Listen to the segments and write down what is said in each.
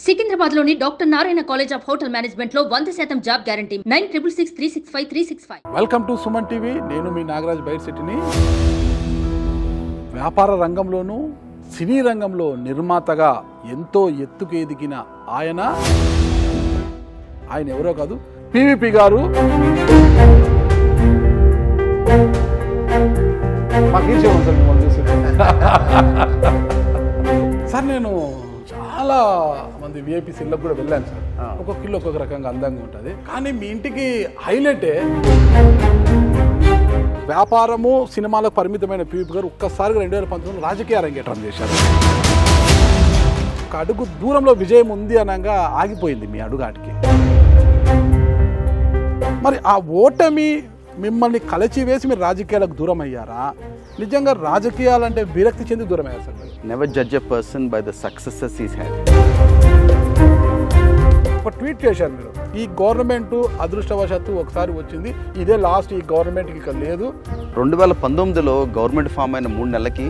సికింద్రాబాద్లోని doctor Narayana college of hotel management లో 100% job guarantee 966365 welcome to Suman TV. నేను మీ నాగరాజ్ బైర్శెట్టిని. వ్యాపార రంగంలోనూ సినీ రంగంలో నిర్మాతగా ఎంతో ఎత్తుకు ఎదిగిన ఆయన ఎవరో కాదు, పివిపి గారు. మాకు ఈ సేవ సార్ మిమ్మల్ని చూసి సార్, నేను చాలా మంది విఐపి సిల్లకు కూడా వెళ్ళాను సార్. ఒక్కొక్క ఇల్లు ఒక్కొక్క రకంగా అందంగా ఉంటుంది. కానీ మీ ఇంటికి హైలైటే వ్యాపారము సినిమాలకు పరిమితమైన పివిపి గారు ఒక్కసారిగా 2019 రాజకీయ అరంగేట్రం చేశారు. ఒక అడుగు దూరంలో విజయం ఉంది అనగా ఆగిపోయింది మీ అడుగాటికి. మరి ఆ ఓటమి మిమ్మల్ని కలచివేసి మీరు రాజకీయాలకు దూరం అయ్యారా? నిజంగా రాజకీయాలంటే విరక్తి చెంది దూరం అయ్యారు sir? Never judge a person by the successes he's had. ఒక ట్వీట్ చేశారు మీరు, ఈ గవర్నమెంట్ అదృష్టవశాత్తు ఒకసారి వచ్చింది, ఇదే లాస్ట్, ఈ గవర్నమెంట్కి ఇక లేదు. 2019లో గవర్నమెంట్ ఫామ్ అయిన 3 నెలలకి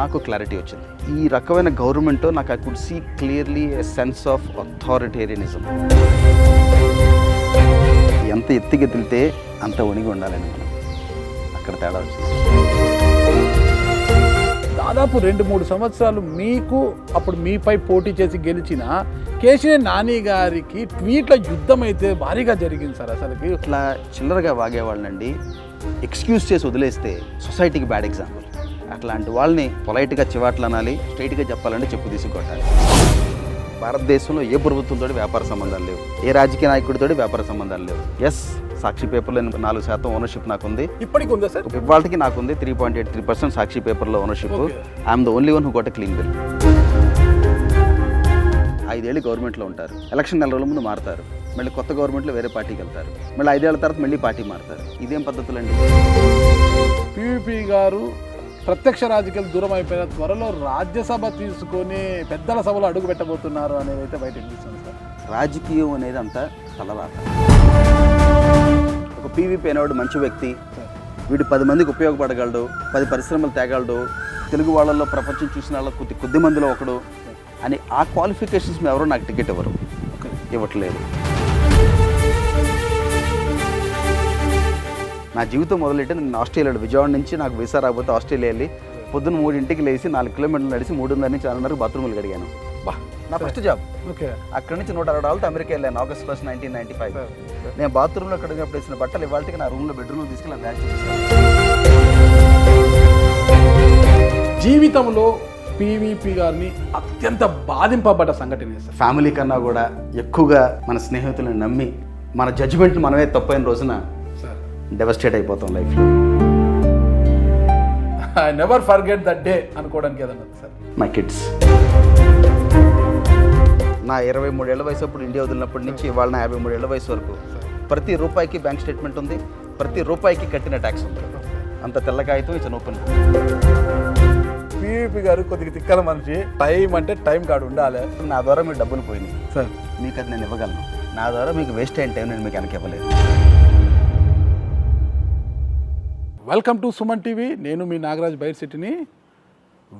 నాకు క్లారిటీ వచ్చింది. ఈ రకమైన గవర్నమెంట్ నాకు I could see clearly a sense of authoritarianism. ఎంత ఎత్తుకెదిలితే అంత వణిగి ఉండాలని మనం అక్కడ తేడా వచ్చింది. దాదాపు 2-3 సంవత్సరాలు మీకు అప్పుడు మీపై పోటీ చేసి గెలిచిన కేసీఆర్ నాని గారికి ట్వీట్ల యుద్ధం అయితే భారీగా జరిగింది సార్. అసలుకి ఇట్లా చిల్లరగా వాగేవాళ్ళండి ఎక్స్క్యూజ్ చేసి వదిలేస్తే సొసైటీకి బ్యాడ్ ఎగ్జాంపుల్. అట్లాంటి వాళ్ళని పొలైట్గా చివాట్లు అనాలి, స్ట్రైట్గా చెప్పాలంటే చెప్పు తీసుకొట్టాలి. భారతదేశంలో ఏ ప్రభుత్వంతో వ్యాపార సంబంధాలు లేవు, ఏ రాజకీయ నాయకుడితో వ్యాపార సంబంధాలు లేవు. ఎస్, సాక్షి పేపర్లో 4% ఓనర్షిప్ నాకుంది. ఇప్పటికి ఉందా సార్? ఇవాళకి నాకుంది 3.83% సాక్షి పేపర్లో ownership. I'm the only one who got a clean bill. 5 ఏళ్ళు గవర్నమెంట్లో ఉంటారు, ఎలక్షన్ 4 రోజుల ముందు మారుతారు, మళ్ళీ కొత్త గవర్నమెంట్లో వేరే పార్టీకి వెళ్తారు, మళ్ళీ 5 ఏళ్ల తర్వాత మళ్ళీ పార్టీ మారుతారు. ఇదేం పద్ధతులండి? పివిపి గారు ప్రత్యక్ష రాజకీయాలు దూరం అయిపోయిన త్వరలో రాజ్యసభ తీసుకొని పెద్దల సభలో అడుగు పెట్టబోతున్నారు అనేది అయితే బయట వినిపిస్తుంది సార్. రాజకీయం అనేది అంతా తలరాత. ఒక పివిపి అనేవాడు మంచి వ్యక్తి, వీడు 10 మందికి ఉపయోగపడగలడు, 10 పరిశ్రమలు తేగలడు, తెలుగు వాళ్ళల్లో ప్రపంచం చూసిన వాళ్ళ కొద్ది మందిలో ఒకడు అని ఆ క్వాలిఫికేషన్స్ ఎవరో నాకు టికెట్ ఇవ్వట్లేదు. నా జీవితం మొదలెట్టి నేను ఆస్ట్రేలియా, విజయవాడ నుంచి నాకు వీసా రాకపోతే ఆస్ట్రేలియా వెళ్ళి పొద్దున్న 3 లేచి 4 కిలోమీటర్లు నడిచి 3:30 నుంచి 4:30 బాత్రూమ్లు కడిగాను. నా ఫస్ట్ జాబ్. ఓకే. అక్కడి నుంచి $160 అమెరికా వెళ్ళాను August 1, 1995. నేను బాత్రూంలో కడిగినప్పుడు వేసిన బట్టలు ఇవాళకి నా రూమ్లో బెడ్రూమ్లో తీసుకెళ్ళి బ్యాగ్ చూపిస్తాను. జీవితంలో పివిపి గారిని అత్యంత బాధింపబడ్డ సంఘటన సార్. ఫ్యామిలీ కన్నా కూడా ఎక్కువగా మన స్నేహితులను నమ్మి మన జడ్జిమెంట్ మనమే తప్పైన రోజున డెవస్టేట్ అయిపోతాం లైఫ్లో. I never forget that day అనుకోవడానికి ఏదన్నా సార్? My kids. నా 23 ఏళ్ల వయసు అప్పుడు ఇండియా వదిలినప్పటి నుంచి ఇవాళ నా 53 ఏళ్ల వయసు వరకు ప్రతి రూపాయికి బ్యాంక్ స్టేట్మెంట్ ఉంది, ప్రతి రూపాయికి కట్టిన ట్యాక్స్ ఉంది. అంత తెల్ల కాగితం ఇట్స్ ఓపెన్. పివిపి గారు కొద్దిగా తిక్కల మనిషి. టైం అంటే టైం కాడు ఉండాలి. నా ద్వారా మీకు డబ్బులు పోయినాయి సార్, మీకు అది నేను ఇవ్వగలను. నా ద్వారా మీకు వేస్ట్ అయిన టైం నేను మీకు వెనక ఇవ్వలేదు. Welcome to Suman TV. నేను మీ నాగరాజ్ బైర్శెట్టిని.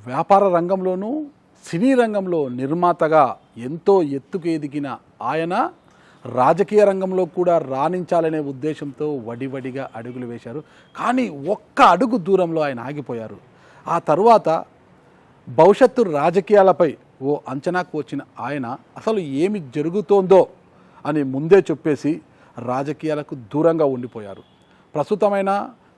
వ్యాపార రంగంలోనూ సినీ రంగంలో నిర్మాతగా ఎంతో ఎత్తుకు ఎదిగిన ఆయన రాజకీయ రంగంలో కూడా రాణించాలనే ఉద్దేశంతో వడివడిగా అడుగులు వేశారు. కానీ ఒక్క అడుగు దూరంలో ఆయన ఆగిపోయారు. ఆ తరువాత భవిష్యత్తు రాజకీయాలపై ఓ అంచనాకు వచ్చిన ఆయన అసలు ఏమి జరుగుతోందో అని ముందే చెప్పేసి రాజకీయాలకు దూరంగా ఉండిపోయారు. ప్రస్తుతమైన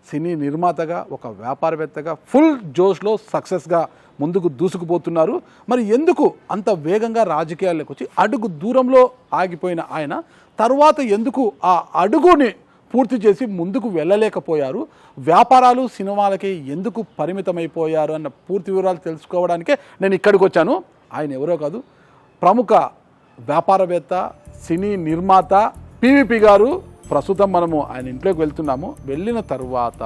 సినీ నిర్మాతగా, ఒక వ్యాపారవేత్తగా ఫుల్ జోష్లో సక్సెస్గా ముందుకు దూసుకుపోతున్నారు. మరి ఎందుకు అంత వేగంగా రాజకీయాల్లోకి వచ్చి అడుగు దూరంలో ఆగిపోయిన ఆయన తర్వాత ఎందుకు ఆ అడుగుని పూర్తి చేసి ముందుకు వెళ్ళలేకపోయారు? వ్యాపారాలు సినిమాలకి ఎందుకు పరిమితమైపోయారు అన్న పూర్తి వివరాలు తెలుసుకోవడానికే నేను ఇక్కడికి వచ్చాను. ఆయన ఎవరో కాదు, ప్రముఖ వ్యాపారవేత్త, సినీ నిర్మాత పివిపి గారు. ప్రస్తుతం మనము ఆయన ఇంట్లోకి వెళ్తున్నాము. వెళ్ళిన తర్వాత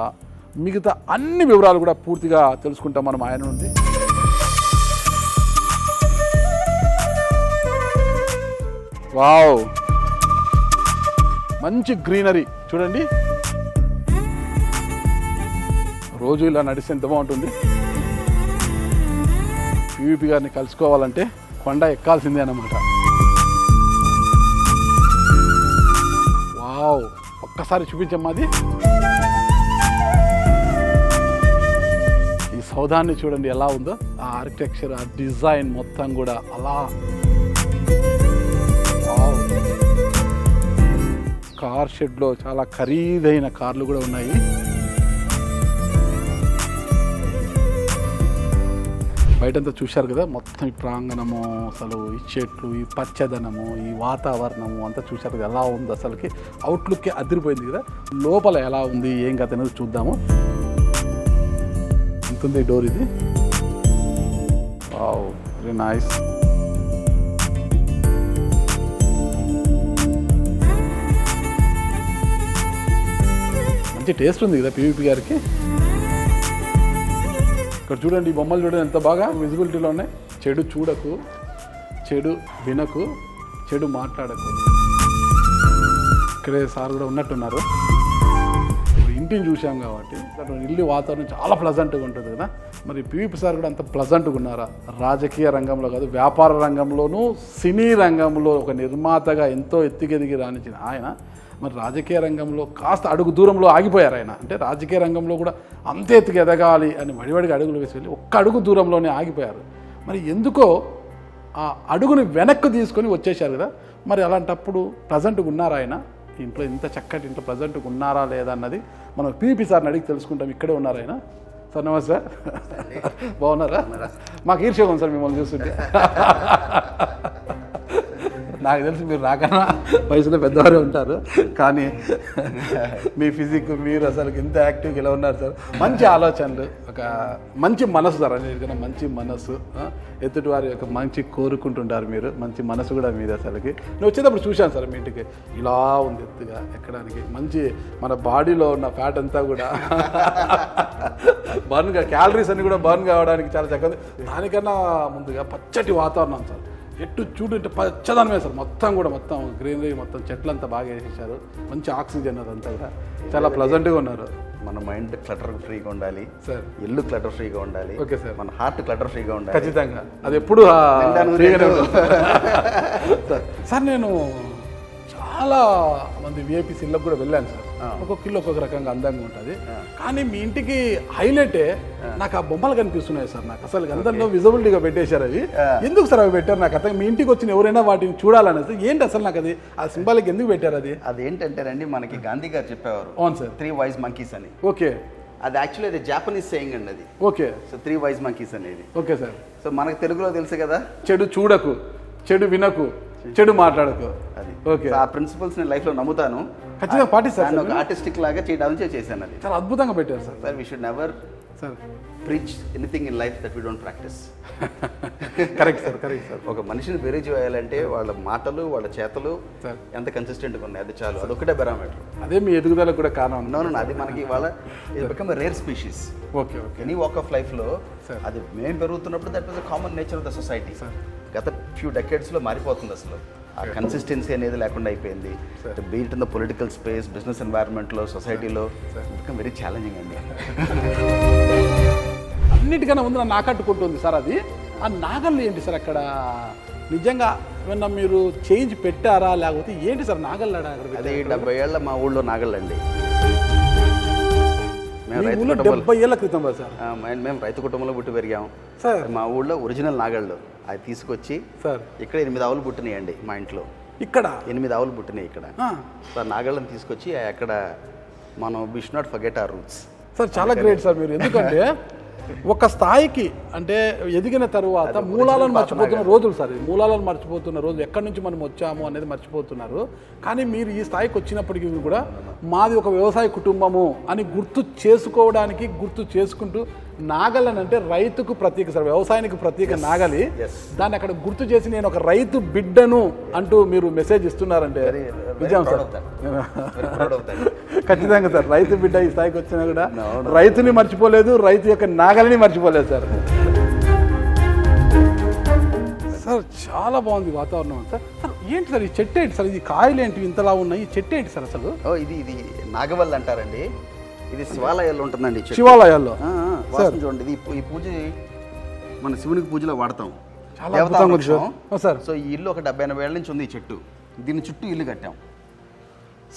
మిగతా అన్ని వివరాలు కూడా పూర్తిగా తెలుసుకుంటాం మనం ఆయన నుండి. వావ్, మంచి గ్రీనరీ చూడండి. రోజు ఇలా నడిస్తే ఎంత బాగుంటుంది. పివిపి గారిని కలుసుకోవాలంటే కొండ ఎక్కాల్సిందే అన్నమాట. వావ్, ఒక్కసారి చూపించమ్మా అది. ఈ సౌధాన్ని చూడండి ఎలా ఉందో, ఆ ఆర్కిటెక్చర్, ఆ డిజైన్ మొత్తం కూడా అలా. కార్ షెడ్లో చాలా ఖరీదైన కార్లు కూడా ఉన్నాయి. బయటంతా చూశారు కదా, మొత్తం ఈ ప్రాంగణము, అసలు ఈ చెట్లు, ఈ పచ్చదనము, ఈ వాతావరణము అంతా చూశారు కదా ఎలా ఉంది. అసలుకి అవుట్లుక్కే అదిరిపోయింది కదా. లోపల ఎలా ఉంది, ఏం కథ అనేది చూద్దాము. ఉంటుంది డోర్ ఇది. Wow, very nice. మంచి టేస్ట్ ఉంది కదా పీవీపీ గారికి. ఇక్కడ చూడండి, ఈ బొమ్మలు చూడండి ఎంత బాగా విజిబిలిటీలో ఉన్నాయి. చెడు చూడకు, చెడు వినకు, చెడు మాట్లాడకు. ఇక్కడే సార్ కూడా ఉన్నట్టున్నారు. ఇప్పుడు ఇంటిని చూసాం కాబట్టి ఇల్లు వాతావరణం చాలా ప్లజెంట్గా ఉంటుంది కదా. మరి పీవీపీ సార్ కూడా అంత ప్లజెంట్గా ఉన్నారా? రాజకీయ రంగంలో కాదు, వ్యాపార రంగంలోనూ, సినీ రంగంలో ఒక నిర్మాతగా ఎంతో ఎత్తుకెదిగి రాణించిన ఆయన మరి రాజకీయ రంగంలో కాస్త అడుగు దూరంలో ఆగిపోయారు ఆయన. అంటే రాజకీయ రంగంలో కూడా అంతే ఎత్తుకు ఎదగాలి అని వడివడిగా అడుగులు వేసి వెళ్ళి ఒక్క అడుగు దూరంలోనే ఆగిపోయారు. మరి ఎందుకో ఆ అడుగుని వెనక్కి తీసుకొని వచ్చేసారు కదా. మరి అలాంటప్పుడు ప్రజెంట్గా ఉన్నారా ఆయన ఇంట్లో? ఇంత చక్కటి ఇంట్లో ప్రజెంట్గా ఉన్నారా లేదా అన్నది మనం పీవీపీ సార్ని అడిగి తెలుసుకుంటాం. ఇక్కడే ఉన్నారా ఆయన? సార్ నమస్తే. బాగున్నారా? మాకు ఈర్ష్యగా ఉంది సార్ మిమ్మల్ని చూస్తుంటే. నాకు తెలిసి మీరు నాకన్నా వయసులో పెద్దవారే ఉంటారు, కానీ మీ ఫిజిక్, మీరు అసలు ఇంత యాక్టివ్గా ఎలా ఉన్నారు సార్. మంచి ఆలోచనలు, ఒక మంచి మనసు సార్. అన్నిటికన్నా మంచి మనసు, ఎదుటి వారి యొక్క మంచి కోరుకుంటుంటారు మీరు. మంచి మనసు కూడా మీది. అసలుకి నేను వచ్చేటప్పుడు చూశాను సార్ మీ ఇంటికి, ఇలా ఉంది ఎత్తుగా ఎక్కడానికి. మంచి మన బాడీలో ఉన్న ఫ్యాట్ అంతా కూడా బర్న్గా, క్యాలరీస్ అన్ని కూడా బర్న్ కావడానికి చాలా చక్కగా. దానికన్నా ముందుగా పచ్చటి వాతావరణం సార్. ఎట్టు చూడంటే పచ్చదనమే సార్. మొత్తం కూడా మొత్తం గ్రీనరీ, మొత్తం చెట్లంతా బాగా వేసేసారు. మంచి ఆక్సిజన్ అదంతా కూడా చాలా ప్లజెంట్గా ఉన్నారు. మన మైండ్ క్లటర్ ఫ్రీగా ఉండాలి సార్, ఇల్లు క్లటర్ ఫ్రీగా ఉండాలి. Okay sir. మన హార్ట్ క్లటర్ ఫ్రీగా ఉండాలి. ఖచ్చితంగా అది ఎప్పుడు ఫ్రీగానే ఉంటుంది సార్. నేను చాలా మంది విఐపీస్ ఇళ్ళకు కూడా వెళ్ళాను సార్. ఒక్కొక్క ఇల్లు ఒక్కొక్క రకంగా అందంగా ఉంటుంది. కానీ మీ ఇంటికి హైలైటే నాకు ఆ బొమ్మలు కనిపిస్తున్నాయి సార్. నాకు అసలు అందరిలో విజిబిలిటీగా పెట్టేశారు. అవి ఎందుకు సార్ అవి పెట్టారు? నాకు అర్థం. మీ ఇంటికి వచ్చిన ఎవరైనా వాటిని చూడాలనేసి ఏంటి అసలు నాకు అది ఆ సింబాలిక్ ఎందుకు పెట్టారు? అది ఏంటంటేనండి, మనకి గాంధీ గారు చెప్పేవారు, అవును సార్, 3 wise monkeys అని. ఓకే. అది యాక్చువల్లీ అది జాపనీస్ సేయింగ్ అండి అది. ఓకే. సో 3 wise monkeys అనేది. Okay sir. సో మనకు తెలుగులో తెలుసు కదా, చెడు చూడకు, చెడు వినకు, చెడు మాట్లాడకు. అది ఓకే. ఆ ప్రిన్సిపల్స్ నేను లైఫ్లో నమ్ముతాను. ఖచ్చితంగా పాటిస్తాను. ఒక ఆర్టిస్టిక్ లాగా చేయడానికి చేశాను. అది చాలా అద్భుతంగా పెట్టారు sir. Sir, we should never sir preach anything in life that we don't practice. Correct sir, correct sir. ఒక మనిషిని బెరీ చేయాలంటే వాళ్ళ మాటలు, వాళ్ళ చేతలు ఎంత కన్సిస్టెంట్గా ఉన్నాయి, అది చాలు. అదొకటే బెరామీటర్. అదే మీ ఎదుగుదలకు కూడా కారణం. అవును, అది మనకి వాళ్ళ ఇది become rare species. Okay, okay. Any walk of లైఫ్లో అది మేము పెరుగుతున్నప్పుడు that was the common nature of the society. గత ఫ్యూ డెకేడ్స్లో మారిపోతుంది అసలు. ఆ కన్సిస్టెన్సీ అనేది లేకుండా అయిపోయింది. Be it in the political space, business ఎన్వైరన్మెంట్లో, సొసైటీలో బికమ్ వెరీ ఛాలెంజింగ్ అండి. అన్నిటికన్నా ముందు నన్ను ఆకట్టుకుంటుంది సార్ అది. ఆ నాగళ్ళు ఏంటి సార్ అక్కడ? నిజంగా ఏమన్నా మీరు చేంజ్ పెట్టారా లేకపోతే ఏంటి సార్ నాగళ్ళు? అది 70 ఏళ్ళ మా ఊళ్ళో నాగళ్ళండి. మేము 70 ఏళ్ళ క్రితం సార్. మేము రైతు కుటుంబంలో పుట్టి పెరిగాం సార్. మా ఊళ్ళో ఒరిజినల్ నాగళ్ళు అవి తీసుకొచ్చి సార్ ఇక్కడ 8 ఆవులు పుట్టినాయండి మా ఇంట్లో. ఇక్కడ 8 ఆవులు పుట్టినాయి ఇక్కడ సార్. నాగళ్ళని తీసుకొచ్చి అక్కడ మనం we should not forget our roots sir. చాలా గ్రేట్ సార్ మీరు. ఎందుకంటే ఒక స్థాయికి అంటే ఎదిగిన తరువాత మూలాలను మర్చిపోతున్న రోజులు సార్. మూలాలను మర్చిపోతున్న రోజు, ఎక్కడి నుంచి మనం వచ్చాము అనేది మర్చిపోతున్నారు. కానీ మీరు ఈ స్థాయికి వచ్చినప్పటికీ కూడా మాది ఒక వ్యవసాయ కుటుంబము అని గుర్తు చేసుకోవడానికి, గుర్తు చేసుకుంటూ నాగలని అంటే రైతుకు ప్రతీక సార్, వ్యవసాయానికి ప్రతీక నాగలి. దాన్ని అక్కడ గుర్తు చేసి నేను ఒక రైతు బిడ్డను అంటూ మీరు మెసేజ్ ఇస్తున్నారంటే నిజం సార్. ఖచ్చితంగా సార్, రైతు బిడ్డ ఈ స్థాయికి వచ్చినా కూడా రైతుని మర్చిపోలేదు, రైతు యొక్క నాగలిని మర్చిపోలేదు సార్. సార్ చాలా బాగుంది వాతావరణం సార్. సార్ ఏంటి సార్ ఈ చెట్టు ఏంటి సార్? ఇది కాయలు ఏంటి ఇంతలా ఉన్నాయి? ఈ చెట్టు ఏంటి సార్ అసలు? ఇది నాగవల్లి అంటారండి. ఇది శివాలయాల్లో ఉంటుందండి. శివాలయాల్లో చూడండి. ఇది ఈ పూజ మన శివునికి పూజలో వాడతాం. సార్. సో ఈ ఇల్లు ఒక 70-80 ఏళ్ళ నుంచి ఉంది ఈ చెట్టు. దీని చుట్టూ ఇల్లు కట్టాం.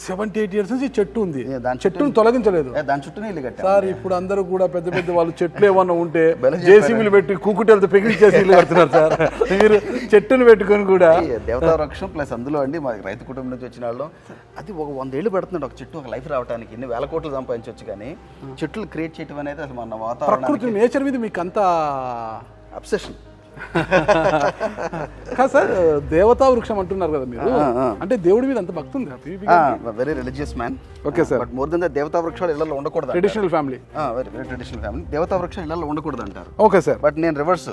78 years నుంచి చెట్టు ఉంది, దాని చెట్టును తొలగించలేదు దాని చుట్టూనే ఇల్లు కట్టారు సార్. ఇప్పుడు అందరూ కూడా పెద్ద పెద్ద వాళ్ళు చెట్లు ఏమన్నా ఉంటే బలం జేసీబీలు పెట్టి కూకుటెలతో పెకిలించేసి ఇల్లు కడుతున్నారు సార్. మీరు చెట్టును పెట్టుకొని కూడా దేవతా వృక్షం ప్లస్ అందులో అండి మా రైతు కుటుంబం నుంచి వచ్చిన వాళ్ళు అది ఒక 100 ఏళ్ళు పడుతుంది ఒక చెట్టు ఒక లైఫ్ రావడానికి. ఇన్ని వేల కోట్లు సంపాదించవచ్చు, కానీ చెట్లు క్రియేట్ చేయడం అనేది అసలు మన వాతావరణం ప్రకృతి నేచర్ మీద మీకు అంతా అబ్సెషన్. కాదు సార్, దేవతా వృక్షం అంటున్నారు కదా మీరు, అంటే దేవుడి మీద అంత భక్తి ఉంది? Very religious man. Okay sir. But more than that దేవతా వృక్షాలు ఇళ్లలో ఉండకూడదు. Traditional family, very very traditional family. దేవతా వృక్షాలు ఇళ్లలో ఉండకూడదు అంటారు. Okay sir. బట్ నేను రివర్స్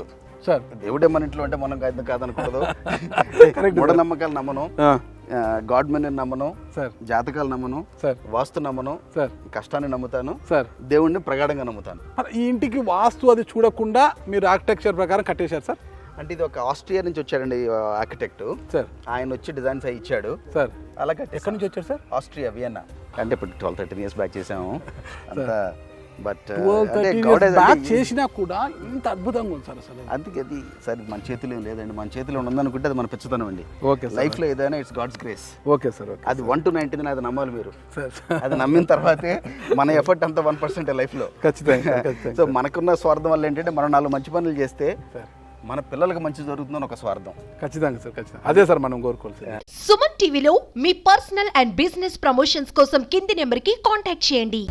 సార్. దేవుడే మన ఇంట్లో అంటే మనం కాదనకూడదు. మూఢనమ్మకాలు నమ్మను, గాడ్ మెన్ నమ్మను సార్, జాతకాలు నమ్మను సార్, వాస్తు నమ్మను సార్, కష్టాన్ని నమ్ముతాను సార్, దేవుణ్ణి ప్రగాఢంగా నమ్ముతాను. ఈ ఇంటికి వాస్తు అది చూడకుండా మీరు ఆర్కిటెక్చర్ ప్రకారం కట్టేశారు సార్? అంటే ఇది ఒక ఆస్ట్రియా నుంచి వచ్చాడండి ఆర్కిటెక్ట్ సార్. ఆయన వచ్చి డిజైన్స్ అవి ఇచ్చాడు సార్. అలా ఎక్కడి నుంచి వచ్చారు సార్? Austria Vienna. అంటే ఇప్పుడు 12-13 years బ్యాక్ చేసాము అంతా. బట్ 12-13 years బ్యాక్ చేసినా కూడా ఇంత అద్భుతంగా ఉంది సార్ అసలు. అందుకే అది సార్ మన చేతిలో ఏం లేదండి, మన చేతిలో ఉందనుకుంటే అది మన పిచ్చతనం అండి. Okay sir. లైఫ్లో ఏదైనా it's God's grace. Okay sir. Okay. అది 1 to 99 అది నమ్మాలి మీరు. సార్ అది నమ్మిన తర్వాతే మన ఎఫర్ట్ అంతా 1% లైఫ్లో. ఖచ్చితంగా. సో మనకున్న స్వార్థం వల్ల ఏంటంటే మనం 4 మంచి పనులు చేస్తే మన పిల్లలకు మంచి జరుగుతుందని ఒక స్వార్థం. ఖచ్చితంగా సార్, ఖచ్చితంగా అదే సార్ మనం కోరుకోవాలి సార్. సుమన్ టీవీలో మీ పర్సనల్ అండ్ బిజినెస్ ప్రమోషన్స్ కోసం కింది నెంబర్కి కాంటాక్ట్ చేయండి.